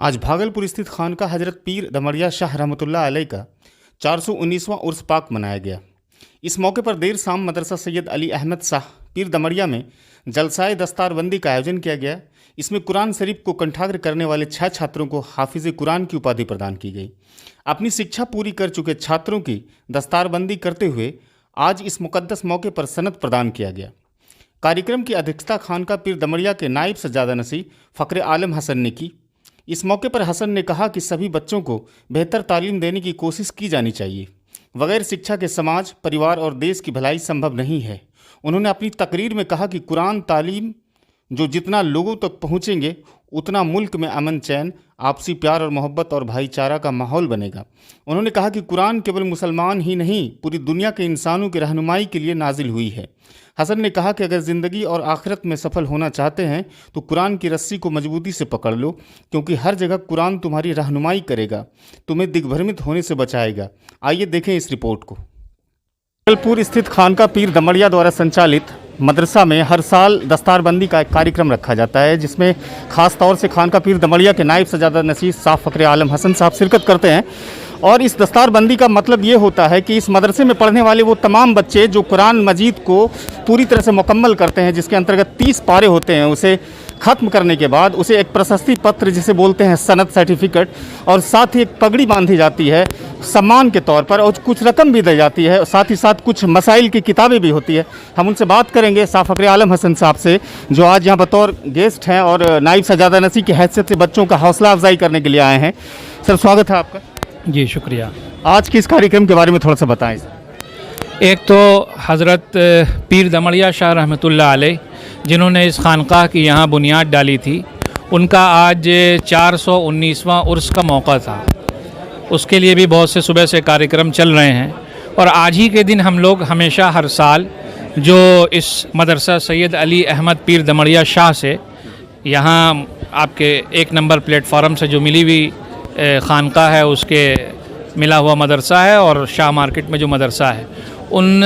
आज भागलपुर स्थित खानका हजरत पीर दमड़िया शाह रहमतुल्लाह अलैह का 419वां उर्स पाक मनाया गया। इस मौके पर देर शाम मदरसा सैयद अली अहमद शाह पीर दमड़िया में जलसाए दस्तारबंदी का आयोजन किया गया। इसमें कुरान शरीफ को कंठाग्र करने वाले 6 छात्रों को हाफिज कुरान की उपाधि प्रदान की गई। अपनी शिक्षा पूरी कर चुके छात्रों की दस्तारबंदी करते हुए आज इस मुकद्दस मौके पर सनद प्रदान किया गया। कार्यक्रम की अध्यक्षता खानका पीर दमड़िया के नायब सज्जादा नसी फ़ख्र आलम हसन ने की। इस मौके पर हसन ने कहा कि सभी बच्चों को बेहतर तालीम देने की कोशिश की जानी चाहिए। बगैर शिक्षा के समाज, परिवार और देश की भलाई संभव नहीं है। उन्होंने अपनी तकरीर में कहा कि कुरान तालीम जो जितना लोगों तक पहुँचेंगे उतना मुल्क में अमन, चैन, आपसी प्यार और मोहब्बत और भाईचारा का माहौल बनेगा। उन्होंने कहा कि कुरान केवल मुसलमान ही नहीं पूरी दुनिया के इंसानों की रहनुमाई के लिए नाजिल हुई है। हसन ने कहा कि अगर ज़िंदगी और आखिरत में सफल होना चाहते हैं तो कुरान की रस्सी को मजबूती से पकड़ लो, क्योंकि हर जगह कुरान तुम्हारी रहनुमाई करेगा, तुम्हें दिग्भ्रमित होने से बचाएगा। आइए देखें इस रिपोर्ट को। भागलपुर स्थित खानका पीर दमड़िया द्वारा संचालित मदरसा में हर साल दस्तारबंदी का एक कार्यक्रम रखा जाता है, जिसमें खास तौर से खानका पीर दमड़िया के नायब सज्जादा नसी साहब फ़ख्र आलम हसन साहब शिरकत करते हैं। और इस दस्तारबंदी का मतलब ये होता है कि इस मदरसे में पढ़ने वाले वो तमाम बच्चे जो कुरान मजीद को पूरी तरह से मुकम्मल करते हैं, जिसके अंतर्गत 30 पारे होते हैं, उसे ख़त्म करने के बाद उसे एक प्रशस्ति पत्र जिसे बोलते हैं सनद सर्टिफिकेट, और साथ ही एक पगड़ी बांधी जाती है सम्मान के तौर पर, और कुछ रकम भी दी जाती है, और साथ ही साथ कुछ मसाइल की किताबें भी होती है। हम उनसे बात करेंगे साहब फ़ख्र आलम हसन साहब से, जो आज यहाँ बतौर गेस्ट हैं और नायब सज्जादा नसी की हैसियत से बच्चों का हौसला अफजाई करने के लिए आए हैं। सर, स्वागत है आपका। जी शुक्रिया। आज के इस कार्यक्रम के बारे में थोड़ा सा बताएं। एक तो हज़रत पीर दमड़िया शाह रहमतुल्लाह अलैह जिन्होंने इस खानकाह की यहाँ बुनियाद डाली थी, उनका आज 419वां उर्स का मौका था। उसके लिए भी बहुत से सुबह से कार्यक्रम चल रहे हैं, और आज ही के दिन हम लोग हमेशा हर साल जो इस मदरसा सैयद अली अहमद पीर दमड़िया शाह से यहाँ आपके 1 नंबर प्लेटफार्म से जो मिली हुई खानका है उसके मिला हुआ मदरसा है, और शाह मार्केट में जो मदरसा है उन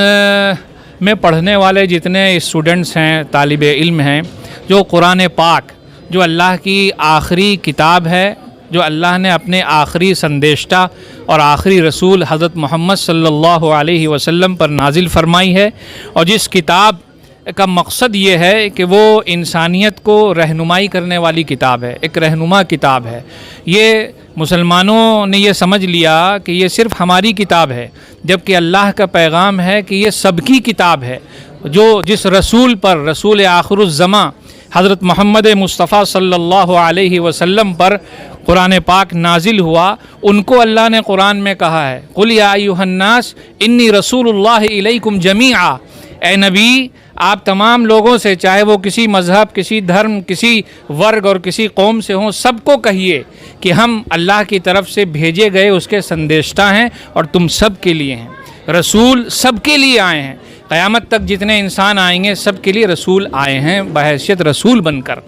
में पढ़ने वाले जितने स्टूडेंट्स हैं, तालिब इल्म हैं, जो कुरान पाक जो अल्लाह की आखिरी किताब है, जो अल्लाह ने अपने आखिरी संदेशता और आखिरी रसूल हज़रत मोहम्मद सल्लल्लाहु अलैहि वसल्लम पर नाजिल फरमाई है, और जिस किताब का मकसद ये है कि वो इंसानियत को रहनुमाई करने वाली किताब है, एक रहनुमा किताब है। ये मुसलमानों ने ये समझ लिया कि ये सिर्फ़ हमारी किताब है, जबकि अल्लाह का पैगाम है कि ये सबकी किताब है। जो जिस रसूल पर, रसूल आखिरुज़्ज़मा हज़रत मोहम्मद मुस्तफ़ा सल्लल्लाहु अलैहि वसल्लम पर कुरान पाक नाजिल हुआ, उनको अल्लाह ने कुरान में कहा है, कुल या अय्युहन्नास इन्नी रसूलुल्लाह इलैकुम जमीआ। ए नबी, आप तमाम लोगों से, चाहे वो किसी मज़हब, किसी धर्म, किसी वर्ग और किसी कौम से हों, सबको कहिए कि हम अल्लाह की तरफ से भेजे गए उसके संदेशता हैं और तुम सब के लिए हैं। रसूल सबके लिए आए हैं, क़यामत तक जितने इंसान आएंगे सब के लिए रसूल आए हैं बहैसियत रसूल बनकर।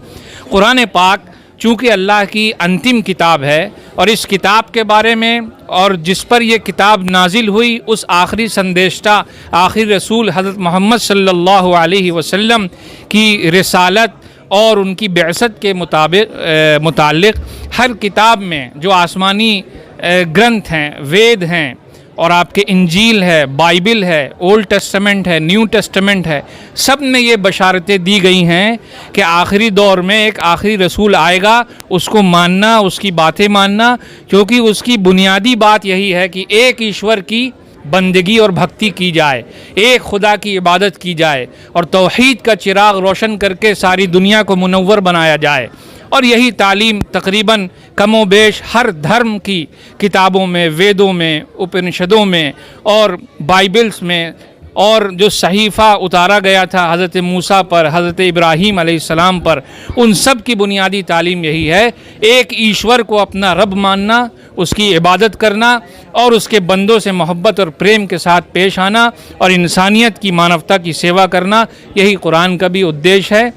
कुरान पाक चूँकि अल्लाह की अंतिम किताब है, और इस किताब के बारे में और जिस पर यह किताब नाजिल हुई उस आखिरी संदेशता, आखिरी रसूल हज़रत मोहम्मद सल्लल्लाहु अलैहि वसल्लम की रिसालत और उनकी बिअसत के मुताल्लिक़ हर किताब में जो आसमानी ग्रंथ हैं, वेद हैं, और आपके इंजील है, बाइबिल है, ओल्ड टेस्टामेंट है, न्यू टेस्टामेंट है, सब में ये बशारतें दी गई हैं कि आखिरी दौर में एक आखिरी रसूल आएगा, उसको मानना, उसकी बातें मानना, क्योंकि उसकी बुनियादी बात यही है कि एक ईश्वर की बंदगी और भक्ति की जाए, एक खुदा की इबादत की जाए, और तौहीद का चिराग रोशन करके सारी दुनिया को मुनव्वर बनाया जाए। और यही तालीम तकरीबन कमो बेश हर धर्म की किताबों में, वेदों में, उपनिषदों में और बाइबल्स में, और जो सहीफ़ा उतारा गया था हज़रत मूसा पर, हज़रत इब्राहीम अलैहिस्सलाम पर, उन सब की बुनियादी तालीम यही है, एक ईश्वर को अपना रब मानना, उसकी इबादत करना, और उसके बंदों से मोहब्बत और प्रेम के साथ पेश आना, और इंसानियत की, मानवता की सेवा करना। यही कुरान का भी उद्देश्य है।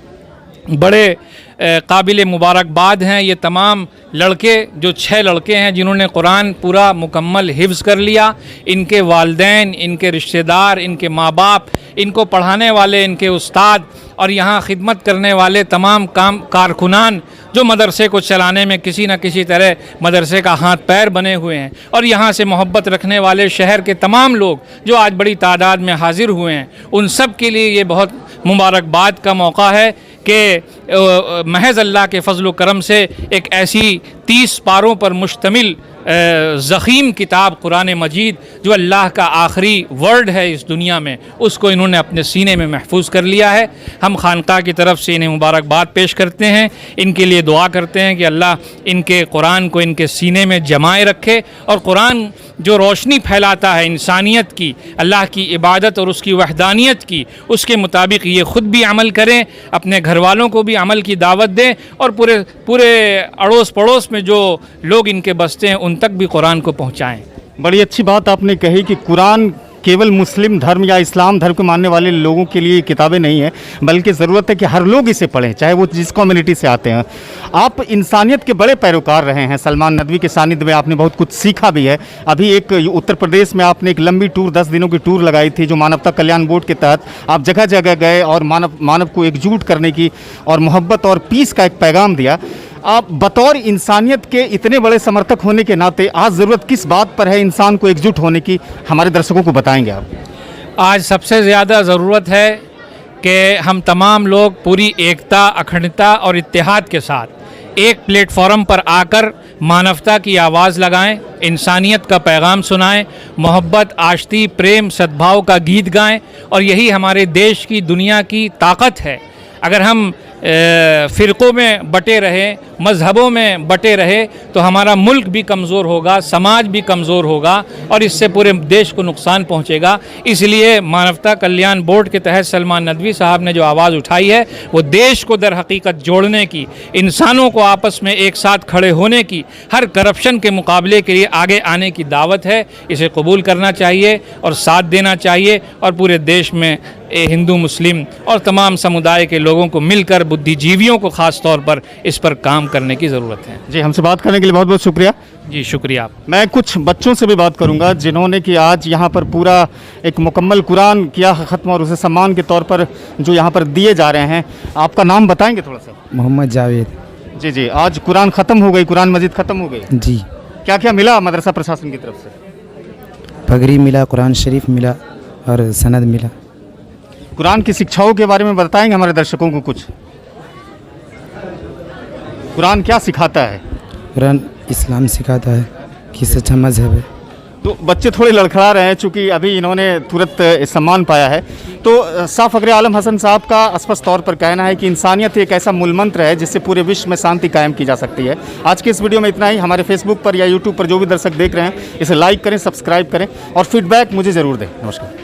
बड़े काबिल मुबारकबाद हैं ये तमाम लड़के, जो 6 लड़के हैं जिन्होंने कुरान पूरा मुकम्मल हिफ्ज़ कर लिया। इनके वालिदैन, इनके रिश्तेदार, इनके माँ बाप, इनको पढ़ाने वाले, इनके उस्ताद और यहाँ खिदमत करने वाले तमाम कारकुनान जो मदरसे को चलाने में किसी न किसी तरह मदरसे का हाथ पैर बने हुए हैं, और यहाँ से मोहब्बत रखने वाले शहर के तमाम लोग जो आज बड़ी तादाद में हाजिर हुए हैं, उन सब के लिए ये बहुत मुबारकबाद का मौका है कि महज अल्लाह के फजल व करम से एक ऐसी 30 पारों पर मुश्तमिल ज़ख़ीम किताब कुरान मजीद, जो अल्लाह का आखिरी वर्ड है इस दुनिया में, उसको इन्होंने अपने सीने में महफूज कर लिया है। हम खानका की तरफ से इन्हें मुबारकबाद पेश करते हैं, इनके लिए दुआ करते हैं कि अल्लाह इनके कुरान को इनके सीने में जमाए रखे, और कुरान जो रोशनी फैलाता है इंसानियत की, अल्लाह की इबादत और उसकी वहदानियत की, उसके मुताबिक ये ख़ुद भी अमल करें, अपने घर वालों को भी अमल की दावत दें, और पूरे अड़ोस पड़ोस में जो लोग इनके बसते हैं उन तक भी कुरान को पहुँचाएँ। बड़ी अच्छी बात आपने कही कि कुरान केवल मुस्लिम धर्म या इस्लाम धर्म को मानने वाले लोगों के लिए किताबें नहीं है, बल्कि ज़रूरत है कि हर लोग इसे पढ़ें, चाहे वो जिस कम्युनिटी से आते हैं। आप इंसानियत के बड़े पैरोकार रहे हैं, सलमान नदवी के सानिध्य में आपने बहुत कुछ सीखा भी है। अभी एक उत्तर प्रदेश में आपने एक लंबी टूर, 10 दिनों की टूर लगाई थी, जो मानवता कल्याण बोर्ड के तहत आप जगह जगह गए और मानव को एकजुट करने की और मोहब्बत और पीस का एक पैगाम दिया। आप बतौर इंसानियत के इतने बड़े समर्थक होने के नाते आज ज़रूरत किस बात पर है इंसान को एकजुट होने की, हमारे दर्शकों को बताएंगे आप? आज सबसे ज़्यादा ज़रूरत है कि हम तमाम लोग पूरी एकता, अखंडता और इत्तेहाद के साथ एक प्लेटफॉर्म पर आकर मानवता की आवाज़ लगाएं, इंसानियत का पैगाम सुनाएं, मोहब्बत, आश्ती, प्रेम, सद्भाव का गीत गाएं, और यही हमारे देश की, दुनिया की ताकत है। अगर हम फ़िरक़ों में बटे रहे, मज़हबों में बटे रहे, तो हमारा मुल्क भी कमज़ोर होगा, समाज भी कमज़ोर होगा, और इससे पूरे देश को नुकसान पहुंचेगा। इसलिए मानवता कल्याण बोर्ड के तहत सलमान नदवी साहब ने जो आवाज़ उठाई है, वो देश को दर हकीकत जोड़ने की, इंसानों को आपस में एक साथ खड़े होने की, हर करप्शन के मुकाबले के लिए आगे आने की दावत है। इसे कबूल करना चाहिए और साथ देना चाहिए, और पूरे देश में हिंदू, मुस्लिम और तमाम समुदाय के लोगों को मिलकर, बुद्धिजीवियों को ख़ास तौर पर इस पर काम करने की ज़रूरत है। जी, हमसे बात करने के लिए बहुत बहुत शुक्रिया। जी शुक्रिया। मैं कुछ बच्चों से भी बात करूंगा जिन्होंने कि आज यहाँ पर पूरा एक मुकम्मल कुरान किया ख़त्म, और उसे सम्मान के तौर पर जो यहाँ पर दिए जा रहे हैं। आपका नाम बताएंगे थोड़ा सा? मोहम्मद जावेद। जी जी, आज कुरान ख़त्म हो गई, कुरान मजीद ख़त्म हो गई जी। क्या क्या मिला मदरसा प्रशासन की तरफ से? पगड़ी मिला, कुरान शरीफ मिला और सनद मिला। कुरान की शिक्षाओं के बारे में बताएंगे हमारे दर्शकों को कुछ? कुरान क्या सिखाता है? कुरान इस्लाम सिखाता है कि सच्चा मजहब है। तो बच्चे थोड़े लड़खड़ा रहे हैं, चूँकि अभी इन्होंने तुरंत सम्मान पाया है। तो शाह फ़खरे आलम हसन साहब का स्पष्ट तौर पर कहना है कि इंसानियत एक ऐसा मूल मंत्र है जिससे पूरे विश्व में शांति कायम की जा सकती है। आज के इस वीडियो में इतना ही। हमारे फेसबुक पर या यूट्यूब पर जो भी दर्शक देख रहे हैं, इसे लाइक करें, सब्सक्राइब करें और फीडबैक मुझे ज़रूर दें। नमस्कार।